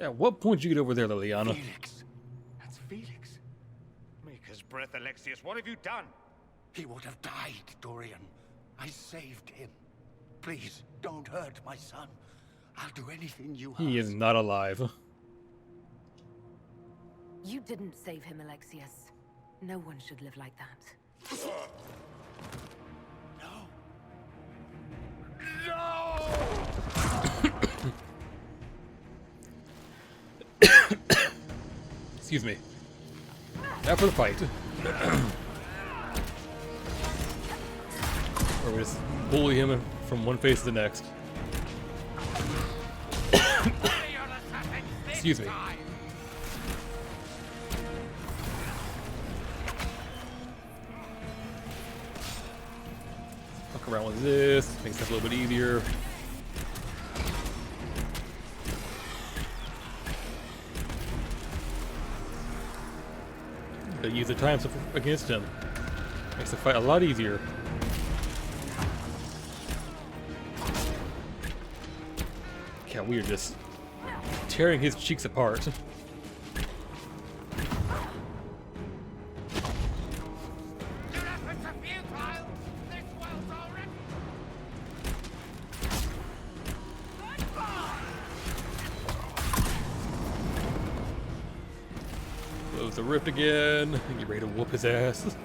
At what point did you get over there, Liliana? Felix. That's Felix. Maker's breath, Alexius. What have you done? He would have died, Dorian. I saved him. Please, don't hurt my son. I'll do anything you ask. He is not alive. You didn't save him, Alexius. No one should live like that. No. Excuse me. Now for the fight. Or we just bully him from one face to the next. Excuse me. Fuck around with this, makes it a little bit easier. Gotta use the time against him. Makes the fight a lot easier. Yeah, we are just tearing his cheeks apart. Close the rift again. Get ready to whoop his ass.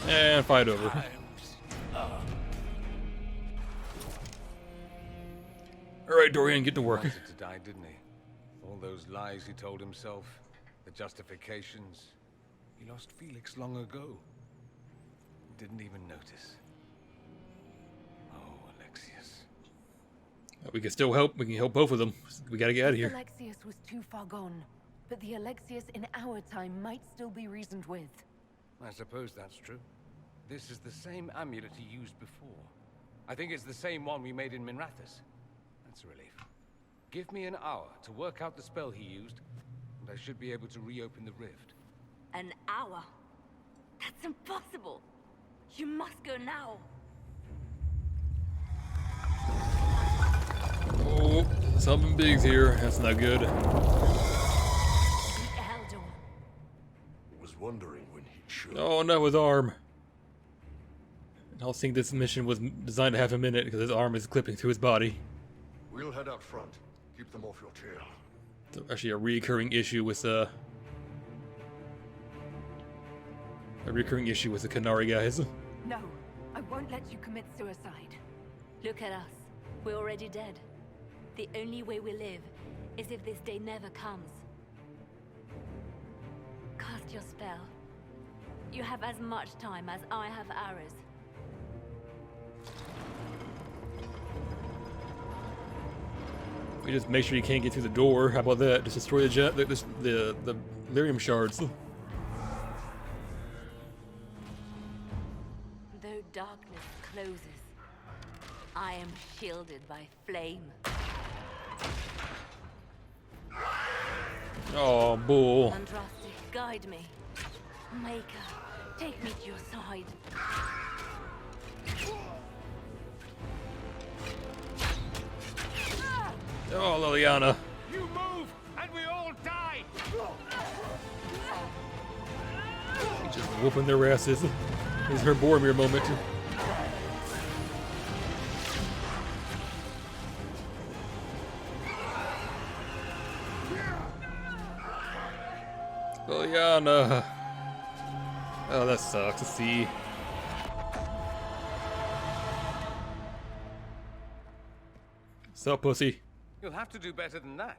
And fight over. Alright, Dorian, get to work. He wanted to die, didn't he? All those lies he told himself, the justifications. He lost Felix long ago. Didn't even notice. Oh, Alexius. We can still help. We can help both of them. We gotta get out of here. Alexius was too far gone, but the Alexius in our time might still be reasoned with. I suppose that's true. This is the same amulet he used before. I think it's the same one we made in Minrathous. That's a relief. Give me an hour to work out the spell he used, and I should be able to reopen the rift. An hour? That's impossible. You must go now. Oh, something big's here. That's not good. The Eldor. Was wondering when he'd show. Oh, no, his arm. I don't think this mission was designed to have him in it because his arm is clipping through his body. We'll head out front. Keep them off your tail. It's actually a recurring issue with the Canary guys. No, I won't let you commit suicide. Look at us. We're already dead. The only way we live is if this day never comes. Cast your spell. You have as much time as I have hours. We just make sure you can't get through the door. How about that? Just destroy the lyrium shards. Though darkness closes, I am shielded by flame. Oh, bull. Andraste, guide me. Maker, take me to your side. Oh, Liliana. You move, and we all die! Just whooping their asses. This is her Boromir moment. Liliana. Oh, that sucks to see. Sup, pussy? You'll have to do better than that.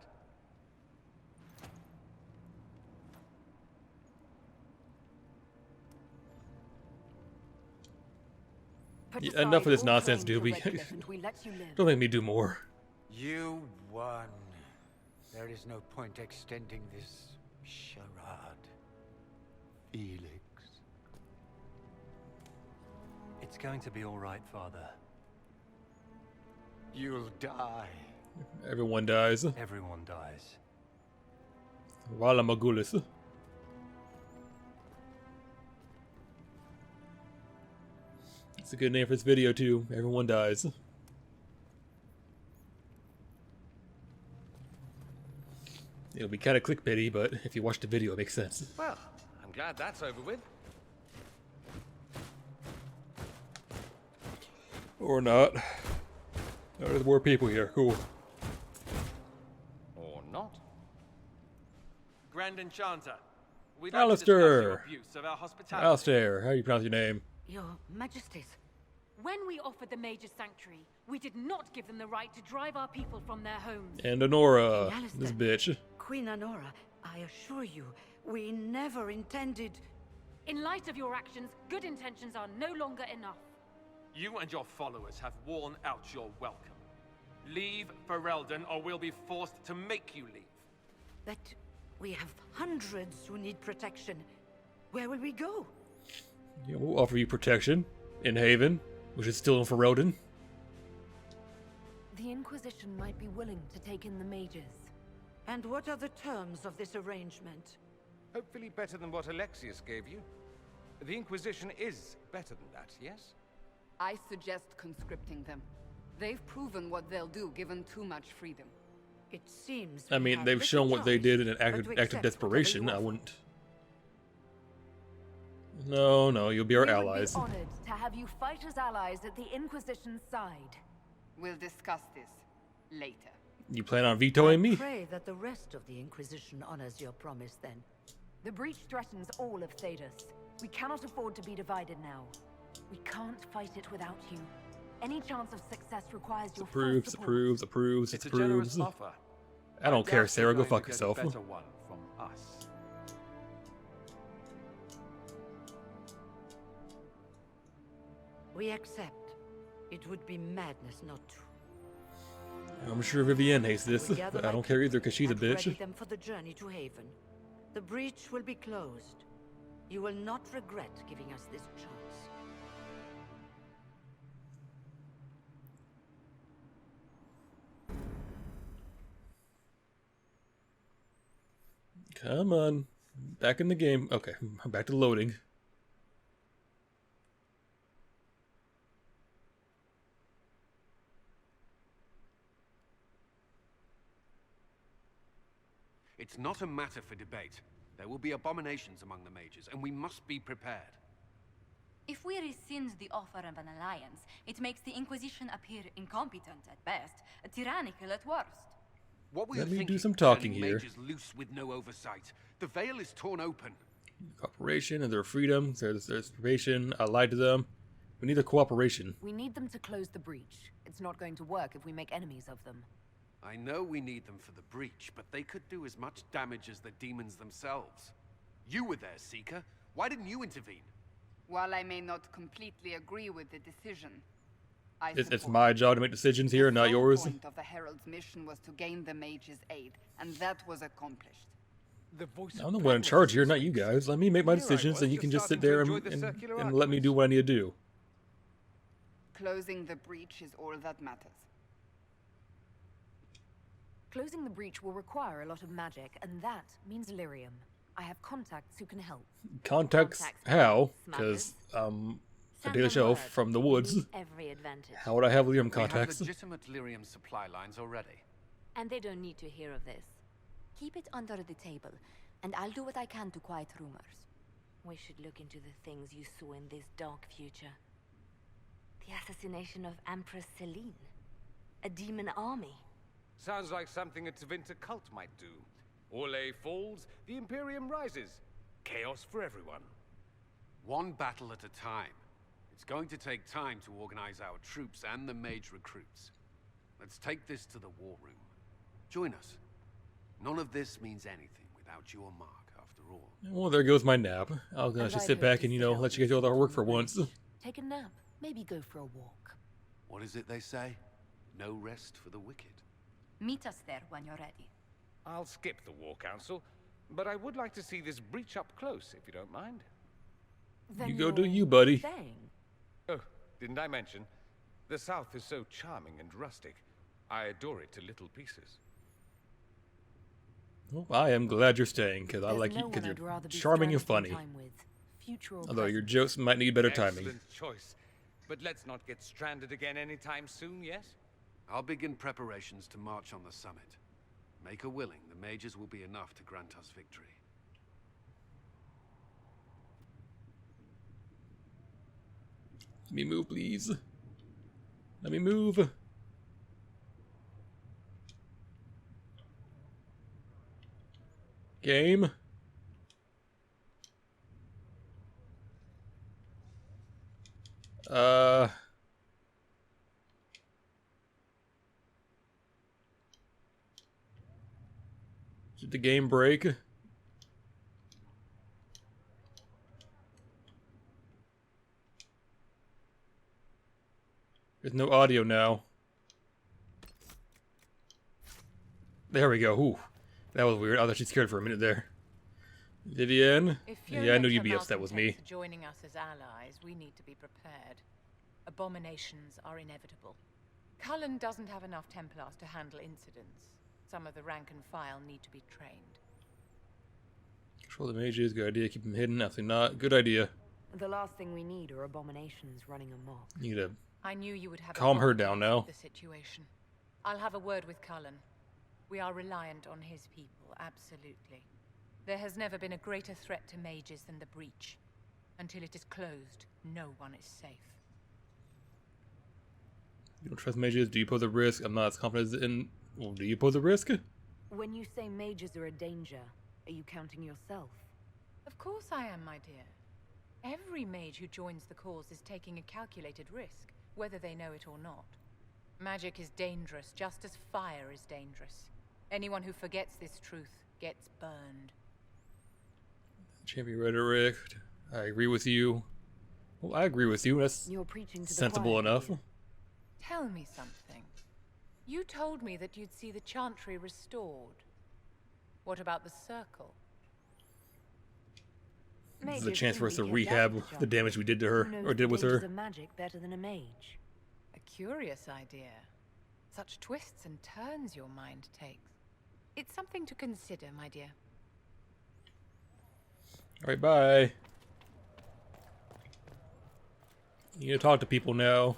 Yeah, enough of this nonsense, dude. Don't make me do more. You won. There is no point extending this charade. Felix. It's going to be all right, Father. You'll die. Everyone dies. Everyone dies. Wala Magulis. a good name for this video too. Everyone dies. It'll be kind of clickbaity, but if you watch the video, it makes sense. Well, I'm glad that's over with. Or not. Oh, there's more people here. Cool. Or not. Grand Enchanter, we'd Alistair. like to discuss your abuse of our hospitality. Alistair, how do you pronounce your name? Your Majesties. When we offered the Mage's Sanctuary, we did not give them the right to drive our people from their homes. And Honora, Alistair. this bitch. Queen Honora, I assure you, we never intended... In light of your actions, good intentions are no longer enough. You and your followers have worn out your welcome. Leave Ferelden, or we'll be forced to make you leave. But we have hundreds who need protection. Where will we go? Yeah, we'll offer you protection in Haven, which is still in Ferelden. The Inquisition might be willing to take in the mages. And what are the terms of this arrangement? Hopefully better than what Alexius gave you. The Inquisition is better than that, yes? I suggest conscripting them. They've proven what they'll do given too much freedom. It seems I we mean, have they've little shown what they choice did in an but act to of accept desperation. whatever I you wouldn't. No, you'll be our We allies. would be honored to have you fight as allies at the Inquisition's side. We'll discuss this later. You plan on vetoing I me? pray that the rest of the Inquisition honors your promise then. The breach threatens all of Thedas. We cannot afford to be divided now. We can't fight it without you. Any chance of success requires your full Approves, support. approves, It's a generous approves. offer. I don't care, doubt Sarah. you're Go going fuck to get yourself. a better one from us. We accept. It would be madness not to. I'm sure Vivienne hates this, We gather but I my don't care either people because she's a and ready bitch. them for the journey to Haven. The breach will be closed. You will not regret giving us this chance. Come on. Back in the game. Okay, I'm back to loading. It's not a matter for debate. There will be abominations among the mages, and we must be prepared. If we rescind the offer of an alliance, it makes the Inquisition appear incompetent at best, tyrannical at worst. What we Let are me do thinking some is talking turning here. mages loose with no oversight. The veil is torn open. Cooperation and their freedom. There's probation. I lied to them. We need a cooperation. We need them to close the breach. It's not going to work if we make enemies of them. I know we need them for the breach, but they could do as much damage as the demons themselves. You were there, Seeker. Why didn't you intervene? While I may not completely agree with the decision, It's support my job to make decisions here, the not sole yours. point of the Herald's mission was to gain the mage's aid, and that was accomplished. The voice I'm the one in charge here, not you guys. Let me make my decisions, and you can just sit there and let me do what I need to do. Closing the breach is all that matters. Closing the breach will require a lot of magic, and that means lyrium. I have contacts who can help. Contacts? How? Because a daily shelf from the woods. Every advantage. How would I have lyrium We have contacts? legitimate lyrium supply lines already. And they don't need to hear of this. Keep it under the table, and I'll do what I can to quiet rumors. We should look into the things you saw in this dark future. The assassination of Empress Celine. A demon army. Sounds like something a Tevinter cult might do. Orlais falls, the Imperium rises. Chaos for everyone. One battle at a time. It's going to take time to organize our troops and the mage recruits. Let's take this to the war room. Join us. None of this means anything without your mark, after all. Well, there goes my nap. I'll And just I'd sit hope back to and, sit out let you guys do all the hard work for once. Take a nap. Maybe go for a walk. What is it they say? No rest for the wicked. Meet us there when you're ready. I'll skip the War Council, but I would like to see this breach up close, if you don't mind. Then You go do you're you, buddy. staying. Oh, didn't I mention? The South is so charming and rustic. I adore it to little pieces. Well, I am glad you're staying, because I There's like no you, because one I'd you're rather be charming and spending funny. time with, future or Although your present. jokes might need better timing. Excellent choice. But let's not get stranded again anytime soon, yes? I'll begin preparations to march on the summit. Maker willing, the mages will be enough to grant us victory. Let me move, please. Let me move. Game. Did the game break? There's no audio now. There we go. Ooh, that was weird. I was actually scared for a minute there. Vivienne? Yeah, I knew you'd be upset with me. Joining us as allies, we need to be prepared. Abominations are inevitable. Cullen doesn't have enough Templars to handle incidents. Some of the rank and file need to be trained. Control the mages, good idea. Keep them hidden, absolutely not. Good idea. The last thing we need are abominations running amok. Need to I knew you would have calm her down now. The situation. I'll have a word with Cullen. We are reliant on his people, absolutely. There has never been a greater threat to mages than the breach. Until it is closed, no one is safe. You don't trust mages? Do you pose a risk? I'm not as confident in... Well, do you pose a risk? When you say mages are a danger, are you counting yourself? Of course I am, my dear. Every mage who joins the cause is taking a calculated risk, whether they know it or not. Magic is dangerous, just as fire is dangerous. Anyone who forgets this truth gets burned. Champion rhetoric. I agree with you. Well, I agree with you. That's sensible enough. Tell me something. You told me that you'd see the Chantry restored. What about the Circle? This is a chance for us to rehab the damage we did to her, or did with her. A magic better than a mage. A curious idea. Such twists and turns your mind takes. It's something to consider, my dear. Alright, bye. You need to talk to people now.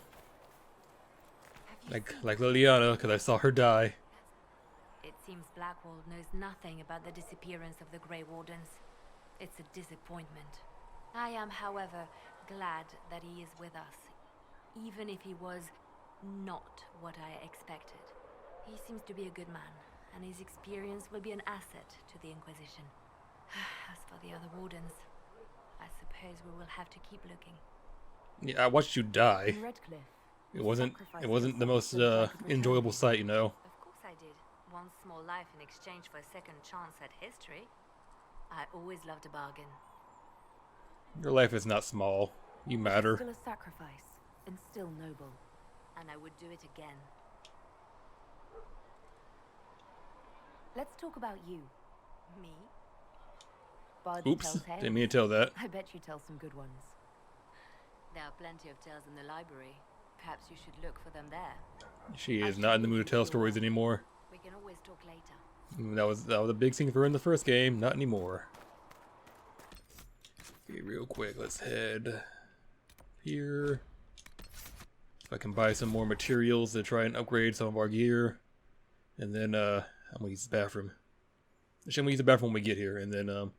Like Liliana, because I saw her die. It seems Blackwall knows nothing about the disappearance of the Grey Wardens. It's a disappointment. I am, however, glad that he is with us, even if he was not what I expected. He seems to be a good man, and his experience will be an asset to the Inquisition. As for the other Wardens, I suppose we will have to keep looking. Yeah, I watched you die. It wasn't the most enjoyable sight, you know. Of course I did. One small life in exchange for a second chance at history. I always loved a bargain. Your life is not small. You matter. Still a sacrifice, and still noble. And I would do it again. Let's talk about you. Me? Oops, didn't mean to tell that. I bet you tell some good ones. There are plenty of tales in the library. Perhaps you should look for them there. She is not in the mood to tell stories anymore. We can always talk later. That was a big thing for her in the first game. Not anymore. Okay, real quick, let's head here. If I can buy some more materials to try and upgrade some of our gear, and then I'm gonna use the bathroom. Actually, I'm gonna use the bathroom when we get here, and then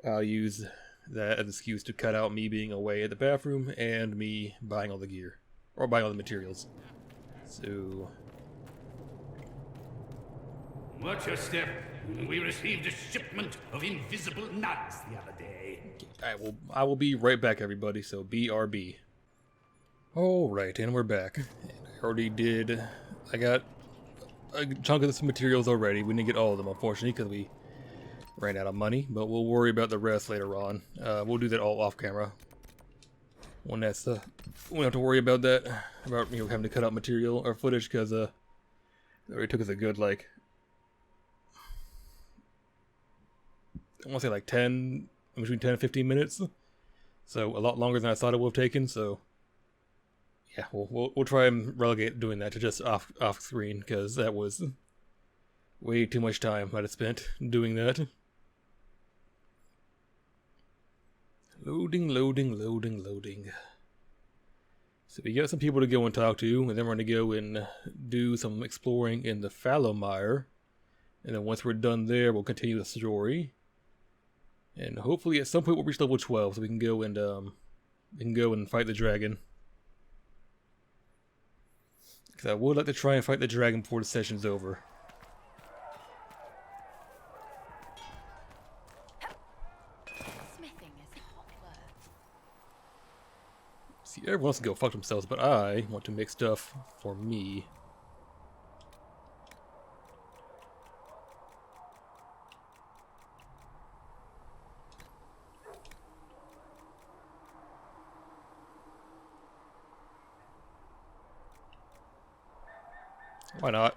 I'll use that as an excuse to cut out me being away at the bathroom and me buying all the gear or buying all the materials. So. Watch your step. We received a shipment of invisible nuts the other day. I will be right back, everybody. So BRB. Alright, and we're back. I already did. I got a chunk of some materials already. We didn't get all of them, unfortunately, because we ran out of money. But we'll worry about the rest later on. We'll do that all off camera. We don't have to worry about that. About having to cut out material or footage, because it already took us a good I want to say between 10 and 15 minutes. So a lot longer than I thought it would have taken. So yeah, we'll try and relegate doing that to just off screen, because that was way too much time I'd have spent doing that. Loading. So we got some people to go and talk to, and then we're going to go and do some exploring in the Fallowmire. And then once we're done there, we'll continue the story. And hopefully at some point we'll reach level 12 so we can go and fight the dragon. Because I would like to try and fight the dragon before the session's over. Smithing is hot work. See, everyone wants to go fuck themselves, but I want to make stuff for me. Why not?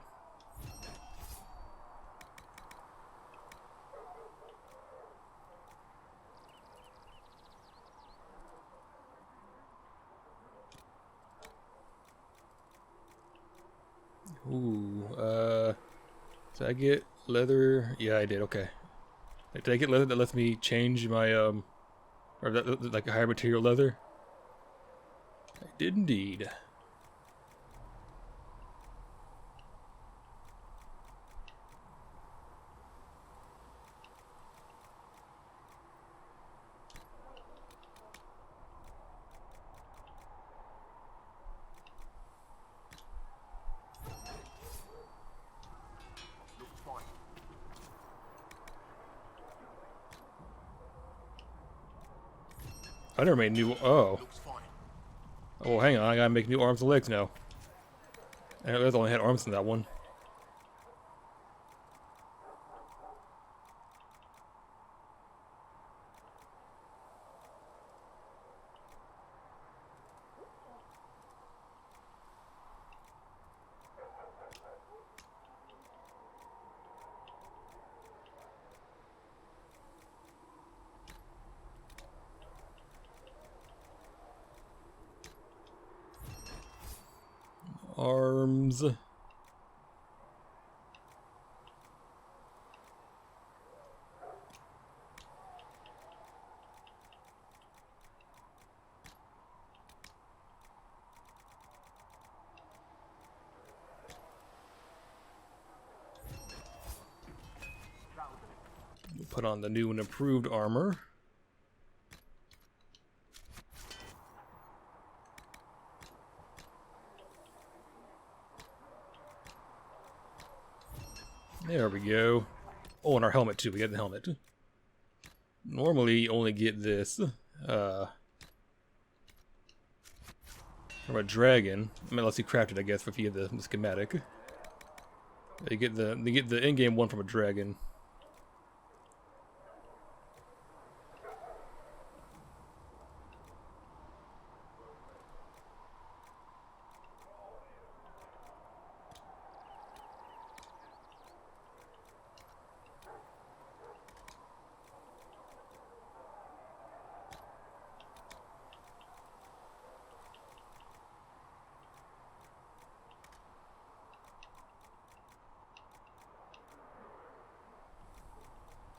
Ooh, did I get leather? Yeah, I did, okay. Did I get leather that lets me change my, or that, like a higher material leather? I did indeed. I never made new. Oh. Oh, hang on. I gotta make new arms and legs now. I only had arms in that one. Arms. We'll put on the new and improved armor. There we go. Oh, and our helmet too. We got the helmet. Normally, you only get this from a dragon. I mean, unless you craft it, I guess, if you get the schematic. They get the in-game one from a dragon.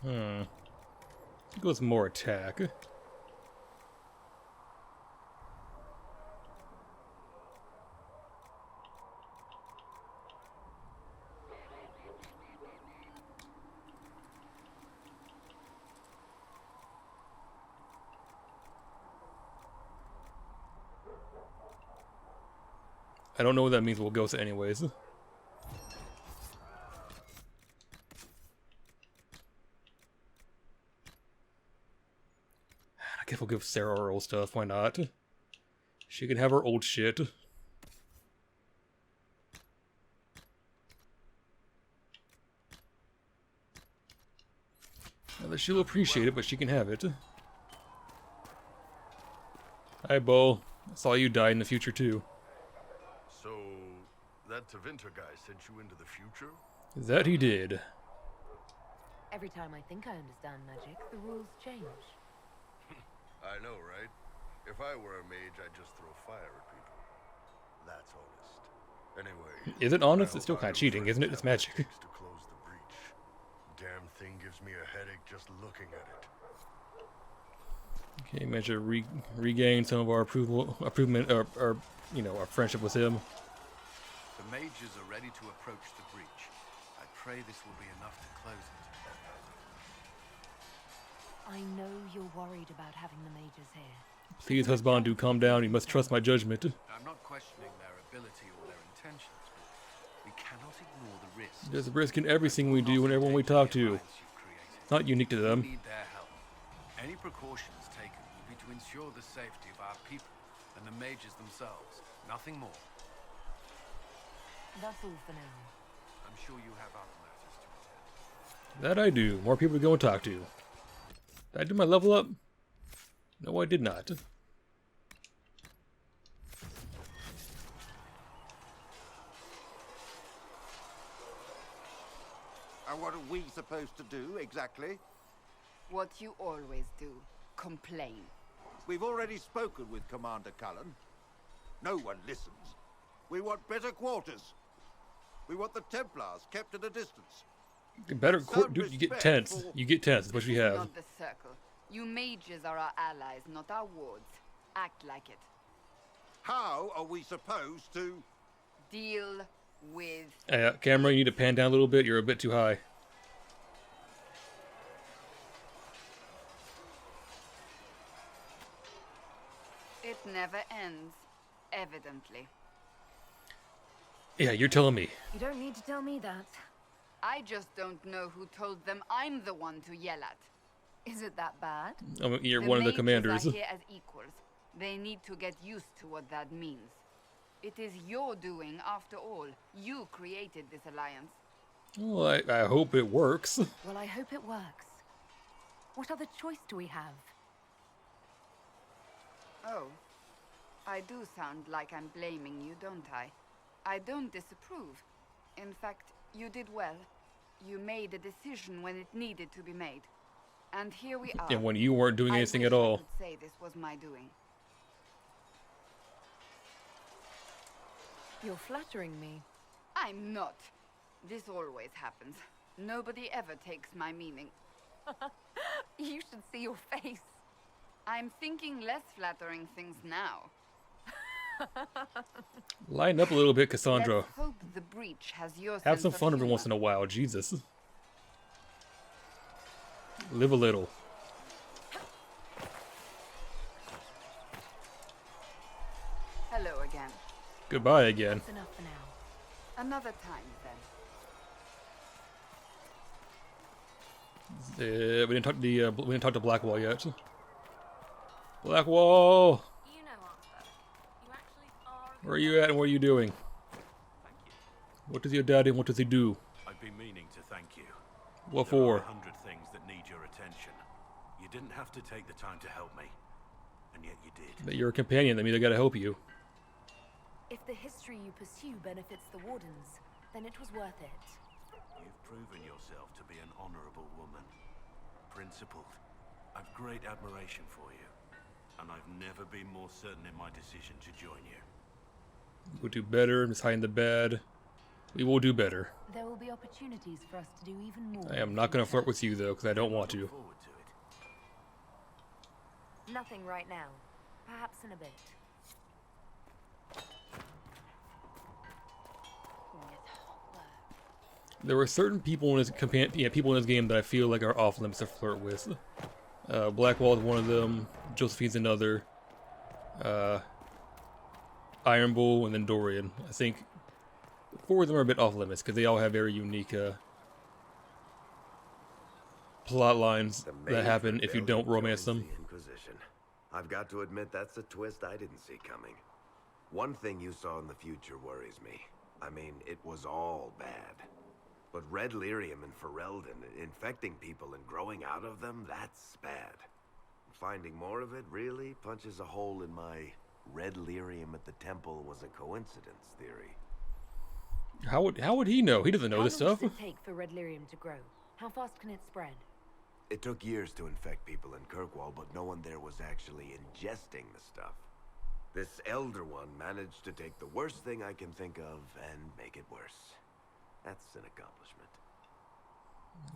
It goes more attack. I don't know what that means. We'll go to anyways. I guess we'll give Sarah her old stuff. Why not? She can have her old shit. Now, she'll appreciate it, but she can have it. Hi, Bo. I saw you die in the future, too. So, that Tevinter guy sent you into the future? That he did. Every time I think I understand magic, the rules change. I know, right? If I were a mage, I'd just throw fire at people. That's honest. Anyway... Is it honest? It's still kind of cheating, isn't it? It's magic. To close the breach. Damn thing gives me a headache just looking at it. Okay, managed to regain some of our improvement, or you know, our friendship with him. The mages are ready to approach the breach. I pray this will be enough to close it. I know you're worried about having the mages here. Please, husband, do calm down. You must trust my judgment. I'm not questioning their ability or their intentions, but we cannot ignore the risk. There's a risk in everything we do and everyone we talk to. It's not unique to them. We need their help. Any precautions taken will be to ensure the safety of our people and the mages themselves. Nothing more. That's all for now. I'm sure you have other matters to attend. That I do. More people to go and talk to. Did I do my level up? No, I did not. And what are we supposed to do, exactly? What you always do. Complain. We've already spoken with Commander Cullen. No one listens. We want better quarters. We want the Templars kept at a distance. Better dude, you get tense. You get tense. That's what we have. Not the circle. You mages are our allies, not our wards. Act like it. How are we supposed to deal with... Camera, you need to pan down a little bit. You're a bit too high. It never ends, evidently. Yeah, you're telling me. You don't need to tell me that. I just don't know who told them I'm the one to yell at. Is it that bad? You're one of the commanders. Are here as equals. They need to get used to what that means. It is your doing, after all. You created this alliance. Well, I hope it works. Well, I hope it works. What other choice do we have? Oh, I do sound like I'm blaming you, don't I? I don't disapprove. In fact, you did well. You made a decision when it needed to be made. And here we are. And when you weren't doing anything at all. I could say this was my doing. You're flattering me. I'm not. This always happens. Nobody ever takes my meaning. You should see your face. I'm thinking less flattering things now. Line up a little bit, Cassandra. Let's hope the breach has your Have sense some of fun every humor. once in a while, Jesus. Live a little. Hello again. Goodbye again. That's enough for now. Another time, We then. didn't talk to Blackwall yet. Blackwall, You know, Arthur, you actually are... where are you at and what are you doing? What does your daddy and what does he do? I've been meaning to thank you. What There are for? 100 things that need your attention. You didn't have to take the time to help me, and yet you did. That you're a companion, that means I gotta help you. If the history you pursue benefits the Wardens, then it was worth it. You've proven yourself to be an honorable woman. Principled. I've great admiration for you, and I've never been more certain in my decision to join you. We'll do better, Miss Hide in the Bad. We will do better. There will be opportunities for us to do even more. I am not gonna flirt with you though, because I don't want to. Forward to it. Nothing right now. Perhaps in a bit. There were certain people in this people in this game that I feel like are off limits to flirt with. Blackwall is one of them. Josephine's another. Iron Bull and then Dorian. I think 4 of them are a bit off limits because they all have very unique plot lines that happen if you don't romance them. The Inquisition. I've got to admit that's a twist I didn't see coming. One thing you saw in the future worries me. I mean, it was all bad. But red lyrium and Ferelden, infecting people and growing out of them, that's bad. Finding more of it really punches a hole in my red lyrium at the temple was a coincidence theory. How would he know? He doesn't know this stuff. How long does it take for red lyrium to grow? How fast can it spread? It took years to infect people in Kirkwall, but no one there was actually ingesting the stuff. This Elder One managed to take the worst thing I can think of and make it worse. That's an accomplishment.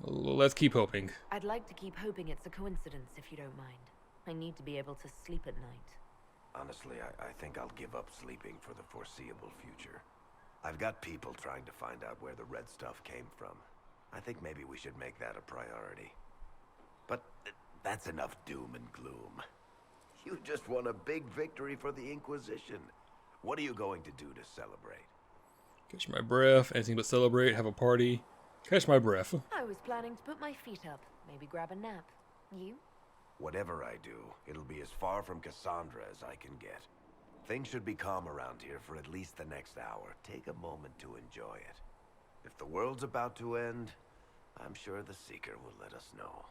Let's keep hoping. I'd like to keep hoping it's a coincidence, if you don't mind. I need to be able to sleep at night. Honestly, I think I'll give up sleeping for the foreseeable future. I've got people trying to find out where the red stuff came from. I think maybe we should make that a priority. But that's enough doom and gloom. You just won a big victory for the Inquisition. What are you going to do to celebrate? Catch my breath. Anything but celebrate. Have a party. Catch my breath. I was planning to put my feet up. Maybe grab a nap. You? Whatever I do, it'll be as far from Cassandra as I can get. Things should be calm around here for at least the next hour. Take a moment to enjoy it. If the world's about to end, I'm sure the Seeker will let us know.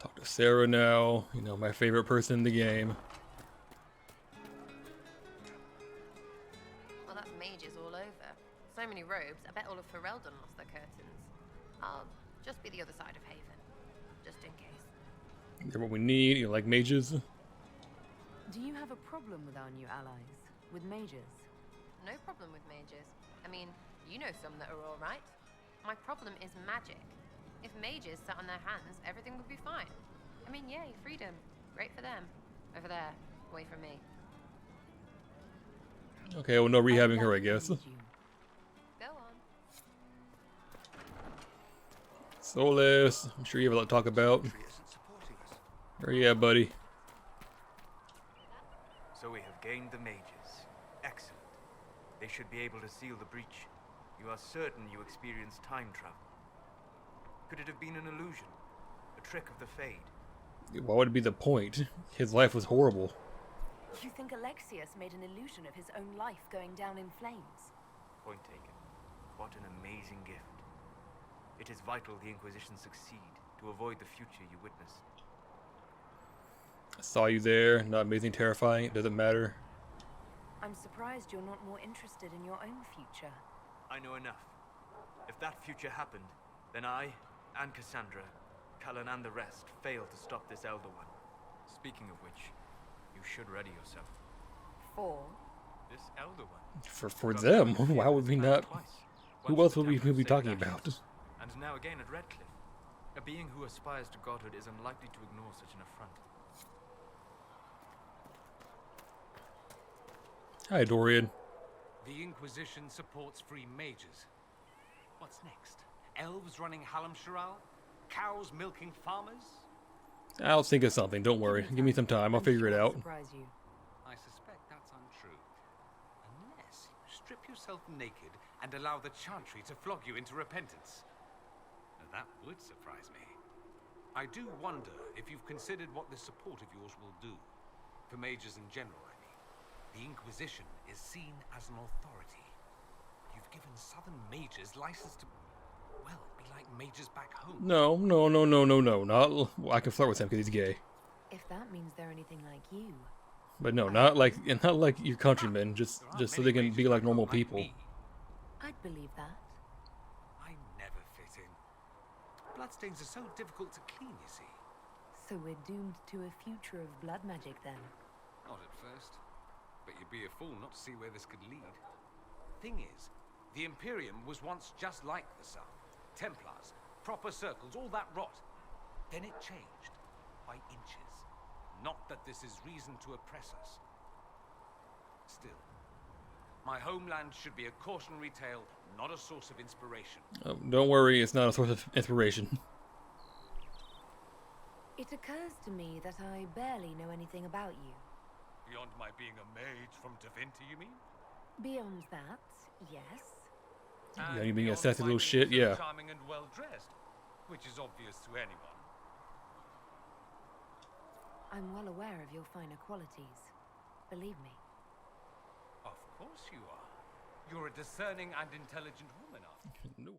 Talk to Sarah now. You know, my favorite person in the game. Well, that's mages all over. So many robes, I bet all of Ferelden lost their curtains. I'll just be the other side of Haven, just in case. They're what we need, you know, like mages. Do you have a problem with our new allies? With mages? No problem with mages. I mean, you know some that are alright. My problem is magic. If mages sat on their hands, everything would be fine. I mean, yay, freedom. Great for them. Over there, away from me. Okay, well, no rehabbing her, I guess. Go on. Solus, I'm sure you have a lot to talk about. Oh yeah, buddy. So we have gained the mages. Excellent. They should be able to seal the breach. You are certain you experienced time travel? Could it have been an illusion? A trick of the Fade? What would be the point? His life was horrible. You think Alexius made an illusion of his own life going down in flames? Point taken. What an amazing gift. It is vital the Inquisition succeed to avoid the future you witnessed. I saw you there. Not amazing, terrifying. It doesn't matter. I'm surprised you're not more interested in your own future. I know enough. If that future happened, then I, and Cassandra, Cullen and the rest, failed to stop this Elder One. Speaking of which, you should ready yourself. For? This Elder One. For them? Why would we not? Who else would we be talking about? And now again at Redcliffe. A being who aspires to godhood is unlikely to ignore such an affront. Hi, Dorian. The Inquisition supports free mages. What's next? Elves running Halamsharal? Cows milking farmers? I'll think of something. Don't worry. Give me some time. I'll figure it out. I suspect that's untrue. Unless you strip yourself naked and allow the Chantry to flog you into repentance. Now, that would surprise me. I do wonder if you've considered what this support of yours will do. For mages in general, I mean. The Inquisition is seen as an authority. You've given Southern mages license to, well, be like mages back home. No. Not. I can flirt with him because he's gay. If that means they're anything like you. But no, not like your countrymen. Just so they can be like normal people. I'd believe that. I never fit in. Bloodstains are so difficult to clean, you see. So we're doomed to a future of blood magic then. Not at first. But you'd be a fool not to see where this could lead. Thing is, the Imperium was once just like the Sun. Templars, proper circles, all that rot. Then it changed. By inches. Not that this is reason to oppress us. Still, my homeland should be a cautionary tale, not a source of inspiration. Oh, don't worry, it's not a source of inspiration. It occurs to me that I barely know anything about you. Beyond my being a mage from Tevinter, you mean? Beyond that, yes. Yeah, you being a sassy little shit, yeah. Charming and well-dressed, which is obvious to anyone. I'm well aware of your finer qualities. Believe me. Of course you are. You're a discerning and intelligent woman, aren't you? No.